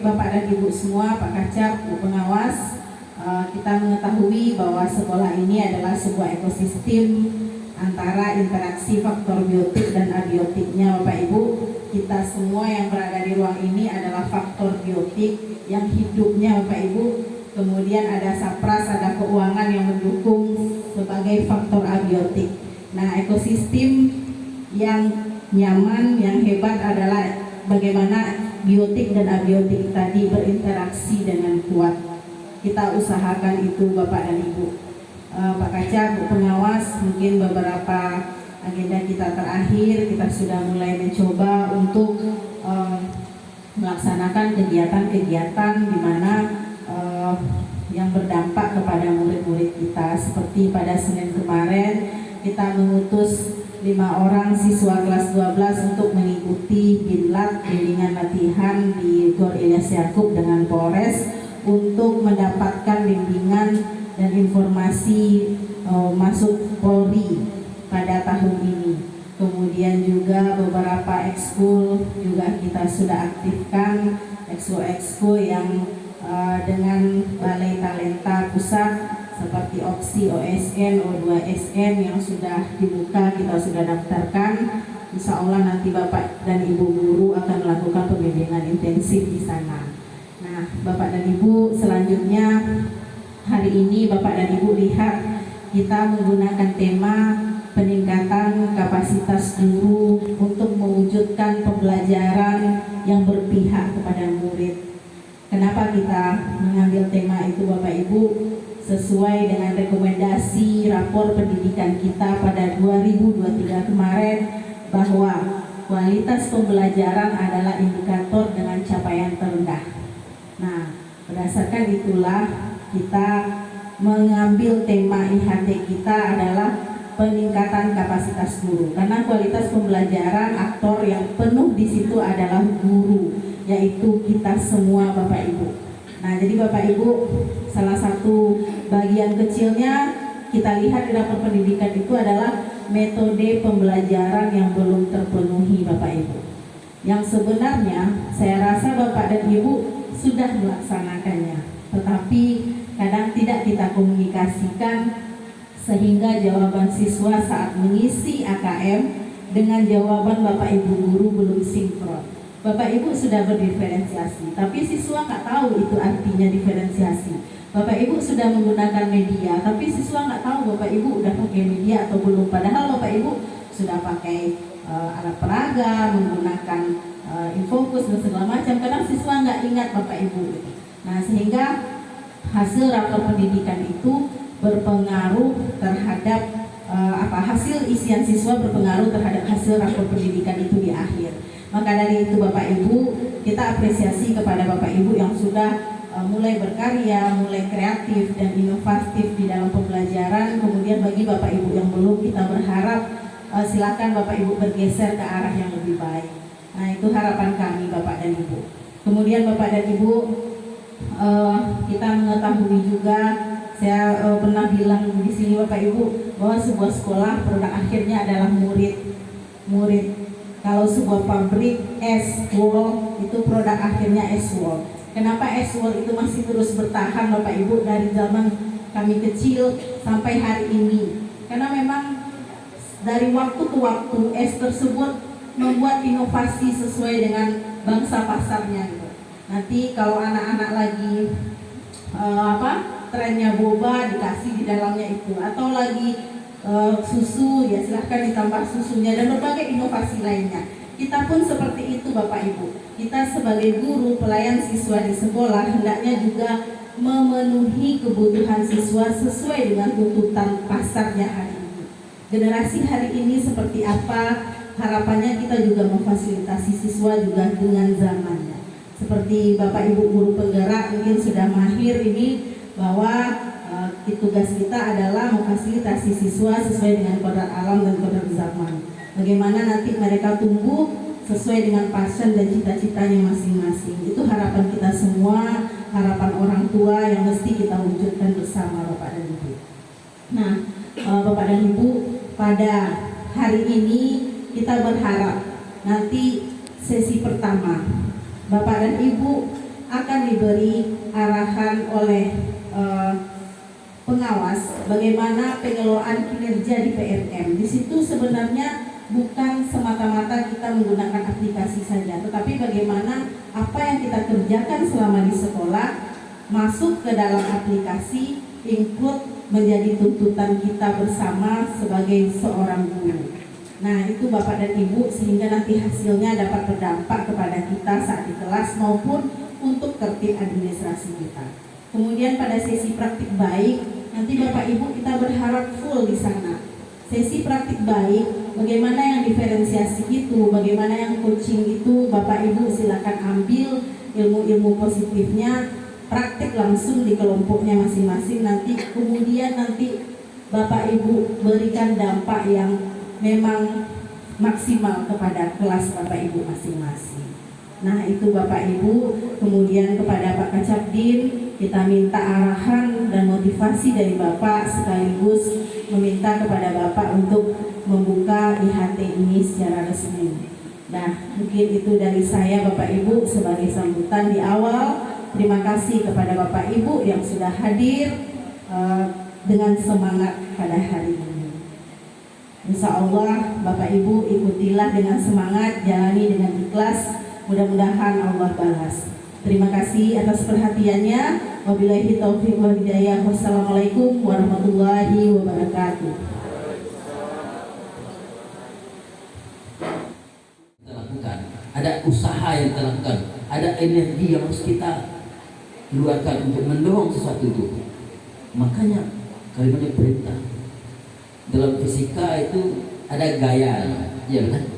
Bapak dan Ibu semua, Pak Kacap, Bu Pengawas, kita mengetahui bahwa sekolah ini adalah sebuah ekosistem antara interaksi faktor biotik dan abiotiknya, Bapak Ibu. Kita semua yang berada di ruang ini adalah faktor biotik yang hidupnya, Bapak Ibu. Kemudian ada sapras, ada keuangan yang mendukung sebagai faktor abiotik. Nah, ekosistem yang nyaman, yang hebat adalah bagaimana biotik dan abiotik tadi berinteraksi dengan kuat. Kita usahakan itu, Bapak dan Ibu. Pak Kaca, Bu Pengawas, mungkin beberapa agenda kita terakhir kita sudah mulai mencoba untuk melaksanakan kegiatan-kegiatan di mana yang berdampak kepada murid-murid kita. Seperti pada Senin kemarin kita mengutus 5 orang siswa kelas 12 untuk mengikuti binlat bimbingan latihan di Gor Ilyas Yakub dengan Polres untuk mendapatkan bimbingan dan informasi masuk Polri pada tahun ini. Kemudian juga beberapa ekskul juga kita sudah aktifkan, ekskul yang dengan Balai Talenta Pusat seperti OPSI, OSN, O2SN yang sudah dibuka, kita sudah daftarkan. Insya Allah nanti Bapak dan Ibu guru akan melakukan pembimbingan intensif di sana. Nah, Bapak dan Ibu, selanjutnya hari ini Bapak dan Ibu lihat kita menggunakan tema peningkatan kapasitas guru untuk mewujudkan pembelajaran yang berpihak kepada murid. Kenapa kita mengambil tema itu, Bapak Ibu? Sesuai dengan rekomendasi rapor pendidikan kita pada 2023 kemarin, bahwa kualitas pembelajaran adalah indikator dengan capaian terendah. Nah, berdasarkan itulah kita mengambil tema IHT kita adalah peningkatan kapasitas guru, karena kualitas pembelajaran aktor yang penuh di situ adalah guru, yaitu kita semua, Bapak Ibu. Nah, jadi Bapak Ibu, salah satu bagian kecilnya kita lihat di rapor pendidikan itu adalah metode pembelajaran yang belum terpenuhi, Bapak Ibu. Yang sebenarnya saya rasa Bapak dan Ibu sudah melaksanakannya, tetapi kadang tidak kita komunikasikan sehingga jawaban siswa saat mengisi AKM dengan jawaban Bapak Ibu guru belum sinkron. Bapak Ibu sudah berdiferensiasi, tapi siswa nggak tahu itu artinya diferensiasi. Bapak Ibu sudah menggunakan media, tapi siswa nggak tahu Bapak Ibu udah pakai media atau belum. Padahal Bapak Ibu sudah pakai alat peraga, menggunakan infokus dan segala macam. Kadang siswa nggak ingat Bapak Ibu. Nah, sehingga hasil rapor pendidikan itu berpengaruh terhadap hasil isian siswa berpengaruh terhadap hasil rapor pendidikan itu di akhir. Maka dari itu Bapak Ibu, kita apresiasi kepada Bapak Ibu yang sudah mulai berkarya, mulai kreatif dan inovatif di dalam pembelajaran. Kemudian bagi Bapak Ibu yang belum, kita berharap silakan Bapak Ibu bergeser ke arah yang lebih baik. Nah, itu harapan kami Bapak dan Ibu. Kemudian Bapak dan Ibu, kita mengetahui juga, saya pernah bilang di sini Bapak Ibu, bahwa sebuah sekolah produk akhirnya adalah murid. Kalau sebuah pabrik S-Wall itu produk akhirnya S-Wall. Kenapa S-Wall itu masih terus bertahan Bapak Ibu dari zaman kami kecil sampai hari ini? Karena memang dari waktu ke waktu S tersebut membuat inovasi sesuai dengan bangsa pasarnya gitu. Nanti kalau anak-anak lagi trennya boba dikasih di dalamnya itu, atau lagi susu ya silahkan ditambah susunya dan berbagai inovasi lainnya. Kita pun seperti itu Bapak Ibu. Kita sebagai guru pelayan siswa di sekolah hendaknya juga memenuhi kebutuhan siswa sesuai dengan tuntutan pasarnya hari ini. Generasi hari ini seperti apa, harapannya kita juga memfasilitasi siswa juga dengan zamannya. Seperti Bapak Ibu guru penggerak mungkin sudah mahir ini, bahwa tugas kita adalah memfasilitasi siswa sesuai dengan kodrat alam dan kodrat zaman. Bagaimana nanti mereka tumbuh sesuai dengan passion dan cita-citanya masing-masing. Itu harapan kita semua, harapan orang tua yang mesti kita wujudkan bersama Bapak dan Ibu. Nah, Bapak dan Ibu, pada hari ini kita berharap nanti sesi pertama Bapak dan Ibu akan diberi arahan oleh pengawas bagaimana pengelolaan kinerja di PNM. Di situ sebenarnya bukan semata-mata kita menggunakan aplikasi saja, tetapi bagaimana apa yang kita kerjakan selama di sekolah masuk ke dalam aplikasi, include menjadi tuntutan kita bersama sebagai seorang guru. Nah, itu Bapak dan Ibu, sehingga nanti hasilnya dapat berdampak kepada kita saat di kelas maupun untuk tertib administrasi kita. Kemudian pada sesi praktik baik, nanti Bapak Ibu kita berharap full di sana. Sesi praktik baik, bagaimana yang diferensiasi itu, bagaimana yang coaching itu, Bapak Ibu silakan ambil ilmu-ilmu positifnya, praktik langsung di kelompoknya masing-masing. Kemudian nanti Bapak Ibu berikan dampak yang memang maksimal kepada kelas Bapak Ibu masing-masing. Nah, itu Bapak Ibu. Kemudian kepada Pak Kacapdin kita minta arahan dan motivasi dari Bapak, sekaligus meminta kepada Bapak untuk membuka IHT ini secara resmi. Nah, mungkin itu dari saya Bapak Ibu sebagai sambutan di awal. Terima kasih kepada Bapak Ibu yang sudah hadir dengan semangat pada hari ini. Insya Allah Bapak Ibu ikutilah dengan semangat, jalani dengan ikhlas. Mudah-mudahan Allah balas. Terima kasih atas perhatiannya. Wabillahi taufiq wal hidayah. Wassalamualaikum warahmatullahi wabarakatuh. Kita lakukan, ada usaha yang kita lakukan, ada energi yang harus kita keluarkan untuk mendorong sesuatu itu. Makanya kalimatnya perintah. Dalam fisika itu ada gaya, ya kan?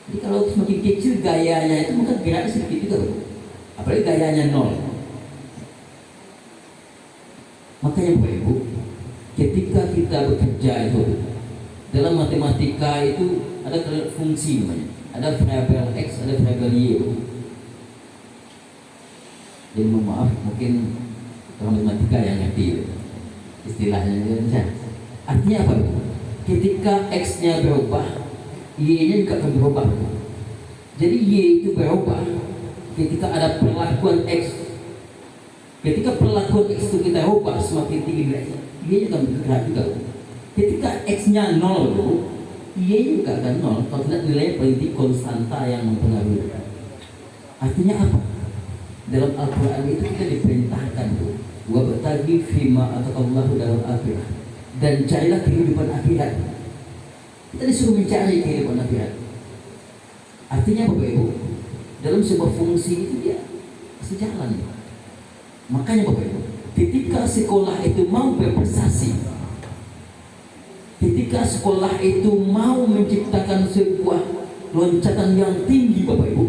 Jadi kalau semakin kecil gayanya itu, maka geraknya sedikit juga, apalagi gayanya 0. Makanya Bapak Ibu, ketika kita bekerja itu dalam matematika itu ada fungsi namanya, ada variabel x, ada variabel y. Jadi mohon maaf, mungkin orang matematika yang ngerti istilahnya saja. Artinya apa? Ketika x-nya berubah, y-nya juga akan berubah. Jadi y itu berubah ketika ada perlakuan x. Ketika perlakuan x itu kita ubah semakin tinggi nilainya, y-nya akan bergerak juga. Ketika x-nya 0 dulu, y-nya juga akan 0. Kalau tidak, nilainya paling tinggi konstanta yang mempengaruhi. Artinya apa? Dalam Al-Quran itu kita diperintahkan tuh, wa batagi fima ataqallahu dalam akhirah, dan carilah kehidupan akhirat. Kita disuruh mencari kehidupan akhirat. Artinya Bapak Ibu, dalam sebuah fungsi itu dia sejalan. Makanya Bapak Ibu, ketika sekolah itu mau berprestasi, ketika sekolah itu mau menciptakan sebuah loncatan yang tinggi Bapak Ibu,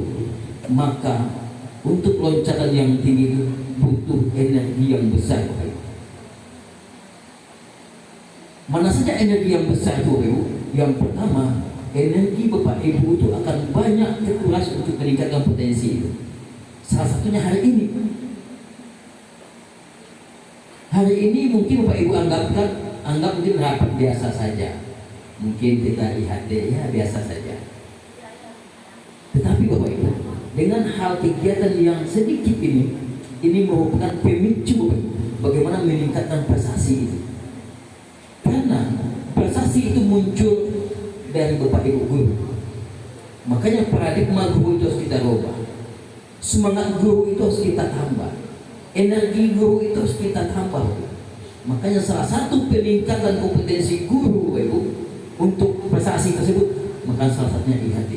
maka untuk loncatan yang tinggi itu butuh energi yang besar Bapak Ibu. Mana saja energi yang besar itu Bapak Ibu? Yang pertama, energi Bapak Ibu itu akan banyak terkuras untuk meningkatkan potensi itu. Salah satunya hari ini. Hari ini mungkin Bapak Ibu anggap mungkin rapat biasa saja. Mungkin kita IHT ya biasa saja. Tetapi Bapak Ibu, dengan hal kegiatan yang sedikit ini merupakan pemicu bagaimana meningkatkan prestasi itu. Karena prestasi itu muncul dari Bapak Ibu guru. Makanya paradigma guru itu harus kita rubah. Semangat guru itu harus kita tambah. Energi guru itu harus kita tambah. Makanya salah satu peningkatan kompetensi guru Bapak Ibu untuk prestasi tersebut, maka salah satunya IHT.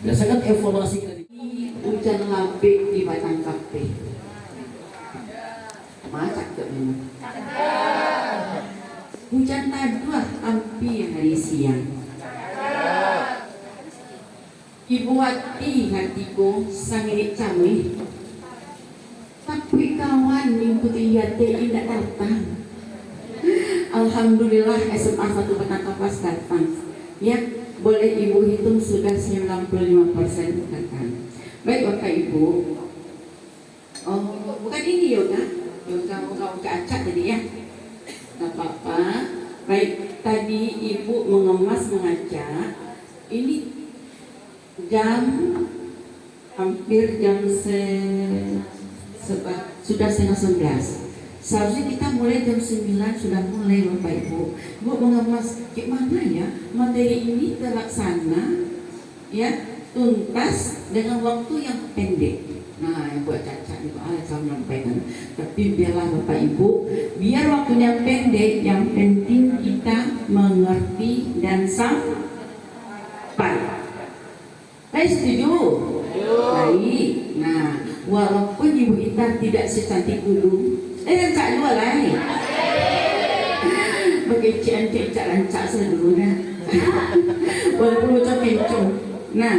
Berdasarkan evaluasi hujan lampe di batang kafe. Macak tak memang. Hujan taduah ampi hari siang. Ibu hati hatiku sangat camih. Tapi kawan mengikuti IHT tidak datang. Alhamdulillah SMA 1 Penangkapas datang. Ya, boleh Ibu hitung sudah 95% datang. Baik Bapak Ibu. Oh, bukan ini yoga. Yoga acak tadi ya. Tidak apa-apa. Baik, tadi Ibu mengemas mengajak. Ini jam hampir sudah setengah 11. Seharusnya kita mulai jam 9 sudah mulai Bapak Ibu. Bu mengemas gimana ya materi ini terlaksana ya tuntas dengan waktu yang pendek. Nah, yang buat Caca itu saya menyampaikan. Tapi biarlah Bapak Ibu, biar waktunya pendek, yang penting kita mengerti dan sampai. Saya setuju. Baik. Nah, walaupun Ibu Ita tidak secantik dulu, kan Cak juga lah. Bagi cik lancak saya dulu dah. Walaupun macam kencung. Nah,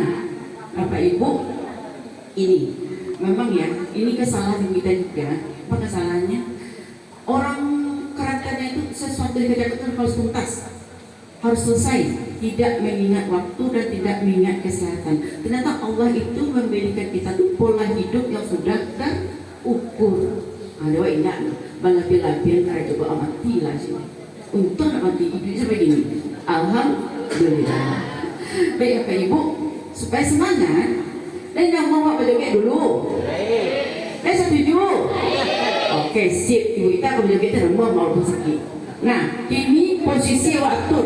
Bapak Ibu, ini memang ya, ini kesalahan Ibu Ita juga. Apa kesalahannya? Orang keratannya itu sesuatu yang dikerjakan harus tuntas, harus selesai, tidak mengingat waktu dan tidak mengingat kesehatan. Ternyata Allah itu memberikan kita tuh pola hidup yang sudah terukur. Ada ingat bang lapil karena coba amati lah sini. Untung amati ibu seperti ini. Alhamdulillah. Baik Bapak Ibu, supaya semangat dan yang mau berjoget dulu. Setuju? Oke, sip. Ibu kita berjoget terus mau sakit. Nah, ini posisi waktu.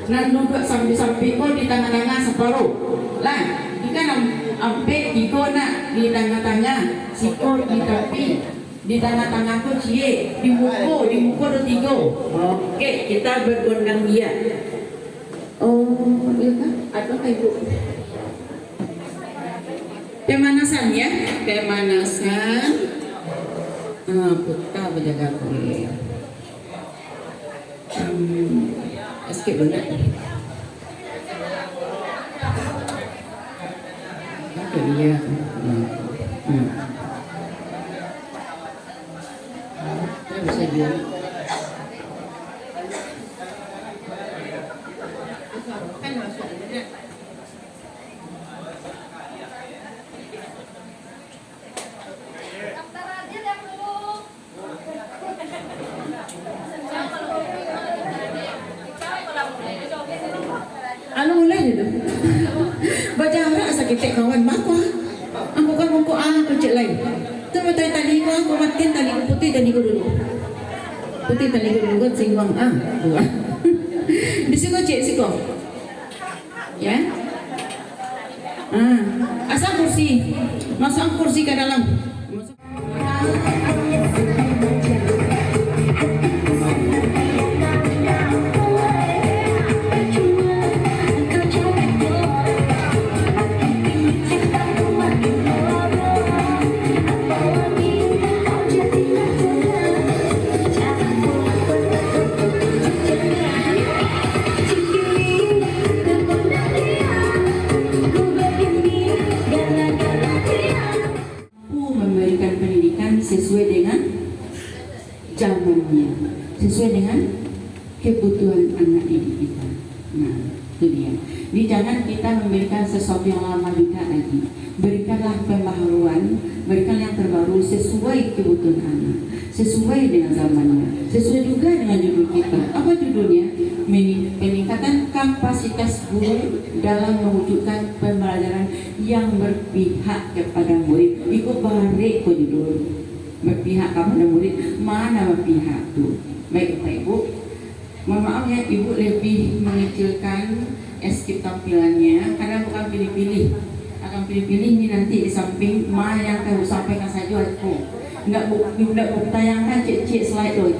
Nah, duduk samping kau di tengah-tengah separuh. Lah, kita sampai tiga nak di tengah-tengah, siko di tepi. Di tengah-tengah tu cie, di muka ada 3. Okey, kita bergondang dia. Oh, iya kan? Ada Ibu. Pemanasan ya, pemanasan. Putar berjaga kulit. Escape banget. Apa dia? Bisa jual. Kan masuk ada. Anu mulai dulu. Baca harap sakit kawan bakwa. Aku kan mau kecil lain. Tapi tadi aku matiin tali putih tadi dulu. Putih tali dulu singwang dua. Di sini cek siko. Ya. Asal kursi. Masuk kursi ke dalam. Sesuai dengan zamannya, sesuai dengan kebutuhan anak didik kita. Nah, itu dia. Jadi jangan kita memberikan sesuatu yang lama juga lagi. Berikanlah pembaharuan, berikan yang terbaru sesuai kebutuhan anak, sesuai dengan zamannya, sesuai juga dengan judul kita. Apa judulnya? Peningkatan kapasitas guru dalam mewujudkan pembelajaran yang berpihak kepada murid. Ikut balik ke judul. Berpihak kepada murid, mana berpihak tu? Baik Bapak Ibu, mohon maaf ya Ibu lebih mengecilkan escape tampilannya karena bukan pilih-pilih. Akan pilih-pilih ini nanti di samping mana yang saya sampaikan saja aku. Tidak tayangkan cek-cek slide tu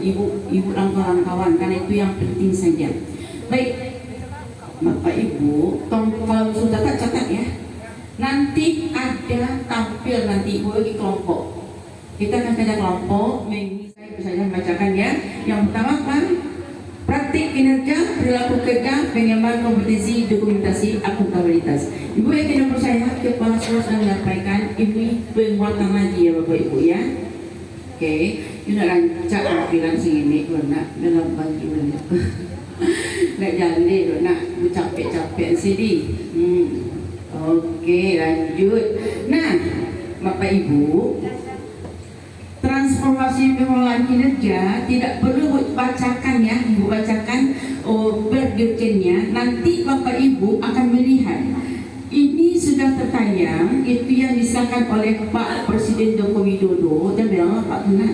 Ibu langkawan karena itu yang penting saja. Baik Bapak Ibu, kalau sudah catat ya. Nanti ada tampil nanti Ibu bagi kelompok. Kita akan kerja kelompok, saya bisa membacakan ya. Yang pertama kan praktik kinerja, perilaku kerja, pengembangan kompetensi, dokumentasi, akuntabilitas. Ibu yang tidak percaya, kepala sekolah sudah menyampaikan ini penguatan lagi ya Bapak Ibu ya. Oke, ini nak rancak tampilan sini, nak dalam bagi banyak. Nak jalan nak capek-capek sini. Oke, lanjut. Nah, Bapak Ibu. Transformasi pengelolaan kinerja tidak perlu bacakan ya, Ibu bacakan berdirjennya. Nanti Bapak Ibu akan melihat ini sudah sudah tertayang, itu yang disahkan oleh Pak Presiden Joko Widodo. Dia bilang apa kena,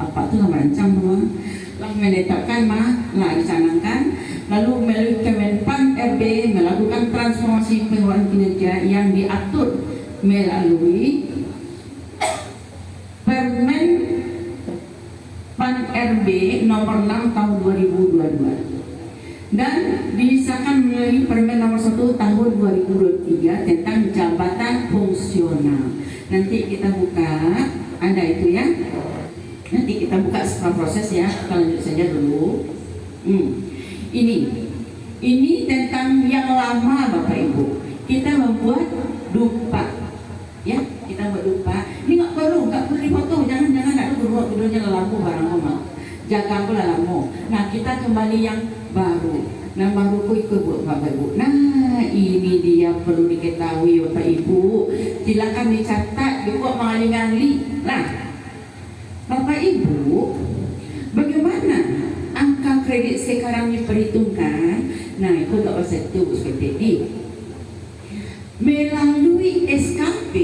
apa tu lah merancang semua, lah menetapkan lah dicanangkan, lalu melalui Kemenpan RB melakukan transformasi pengeluaran kinerja yang diatur melalui Permen Pan RB nomor 6 tahun 2022 dan disahkan melalui Permen nomor 1 tahun 2023 tentang jabatan fungsional. Nanti kita buka, ada itu ya. Nanti kita buka setelah proses ya. Kita lanjut saja dulu. Ini tentang yang lama Bapak Ibu. Kita membuat dupa, ya. Kita buat dupa. Ini nggak perlu dipoto. Jangan ada kedua-duanya lelamu barang omong. Jaga pula lelamu. Nah kita kembali yang baru. Nah baru ikut buat Bapak Ibu. Nah ini dia perlu diketahui Bapak Ibu. Silakan dicatat, dibuat mengali-ngali. Nah Bapak Ibu, bagaimana angka kredit sekarang diperhitungkan? Nah itu tak usah itu seperti ini. Melalui SKP,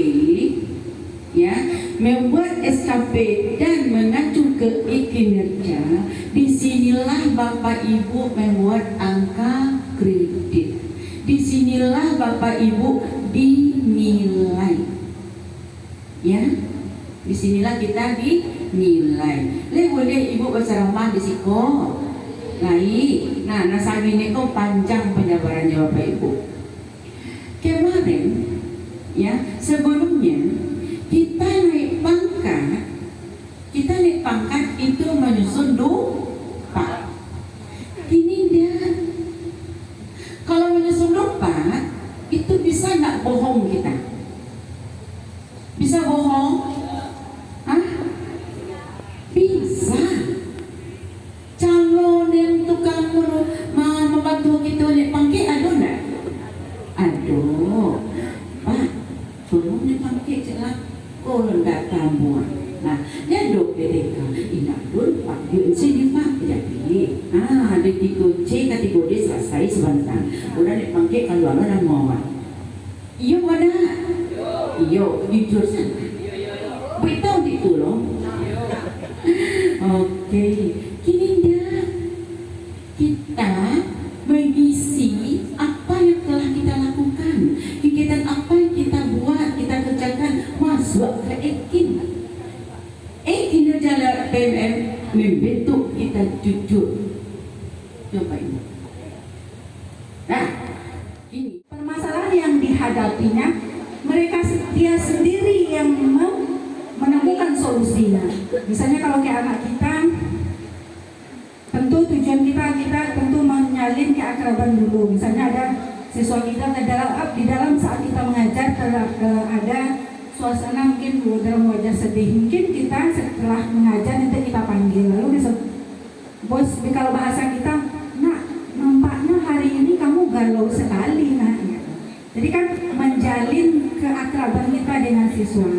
ya, membuat SKP dan mengacu ke kinerja, disinilah Bapak Ibu membuat angka kredit. Disinilah Bapak Ibu dinilai, ya. Disinilah kita dinilai. Boleh Ibu berceramah di siko. Nah, nasabi ini kok panjang penjabarannya Bapak Ibu. Kemarin, ya, sebelumnya kita naik pangkat itu menyusun dupa. Ini dia. Kalau menyusun dupa itu bisa nggak bohong kita? Bisa bohong? Hah? Bisa. Calon yang tukang membantu kita naik pangkat ada nggak? Aduh, Pak, tolong naik pangkat celah. Kau rendah kamu. Nah, dia dok mereka. Ingat dulu Pak, dia sini Pak jadi. Ada dikunci kategori selesai sebentar. Udah naik pangkat kalau ada mau. Iya mana? Iya, jujur sana. Betul itu loh. Oke, kini dia kita mengisi apa yang telah kita lakukan, kegiatan apa yang kita buat, kita kerjakan, masuk ke ekin. Kinerja PMM membentuk kita jujur. Coba ini. Nah, ini permasalahan yang dihadapinya, mereka dia sendiri yang menemukan solusinya. Misalnya kalau ke anak kita, tentu tujuan kita tentu menyalin keakraban dulu. Misalnya ada siswa kita di dalam saat kita mengajar ada suasana mungkin dalam wajah sedih. Mungkin kita setelah mengajar nanti kita panggil lalu bos, kalau bahasa kita, nak nampaknya hari ini kamu galau sekali nak. Jadi kan menjalin keakraban kita dengan siswa.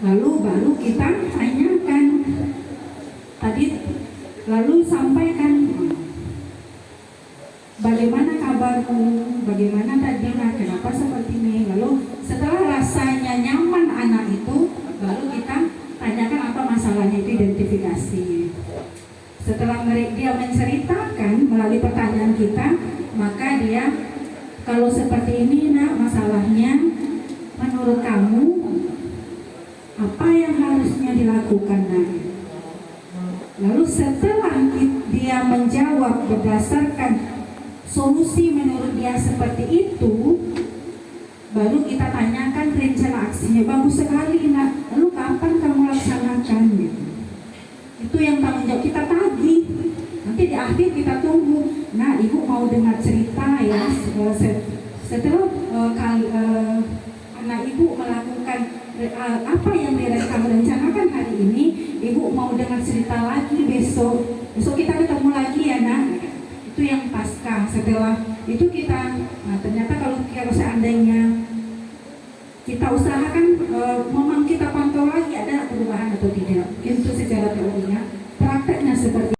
Lalu baru kita tanyakan tadi, lalu sampaikan bagaimana kabarmu, bagaimana tadi, nah kenapa seperti ini. Lalu setelah rasanya nyaman anak itu, baru kita tanyakan apa masalahnya, itu identifikasi. Setelah dia menceritakan melalui pertanyaan kita, maka dia, kalau seperti ini nak masalahnya, menurut kamu apa yang harusnya dilakukan nak? Lalu setelah dia menjawab berdasarkan solusi menurut dia seperti itu, baru kita tanyakan rencana aksinya. Bagus sekali nak, lalu kapan kamu laksanakannya? Itu yang tanggung jawab kita tadi. Nanti di akhir kita tunggu, nah ibu mau dengar cerita ya. Setelah anak ibu melakukan apa yang kamu rencanakan hari ini, ibu mau dengar cerita lagi besok kita ketemu lagi ya nak. Itu yang pasca. Setelah itu kita, ternyata kalau seandainya kita usahakan, memang kita pantau lagi ada perubahan atau tidak. Mungkin itu secara teorinya, prakteknya seperti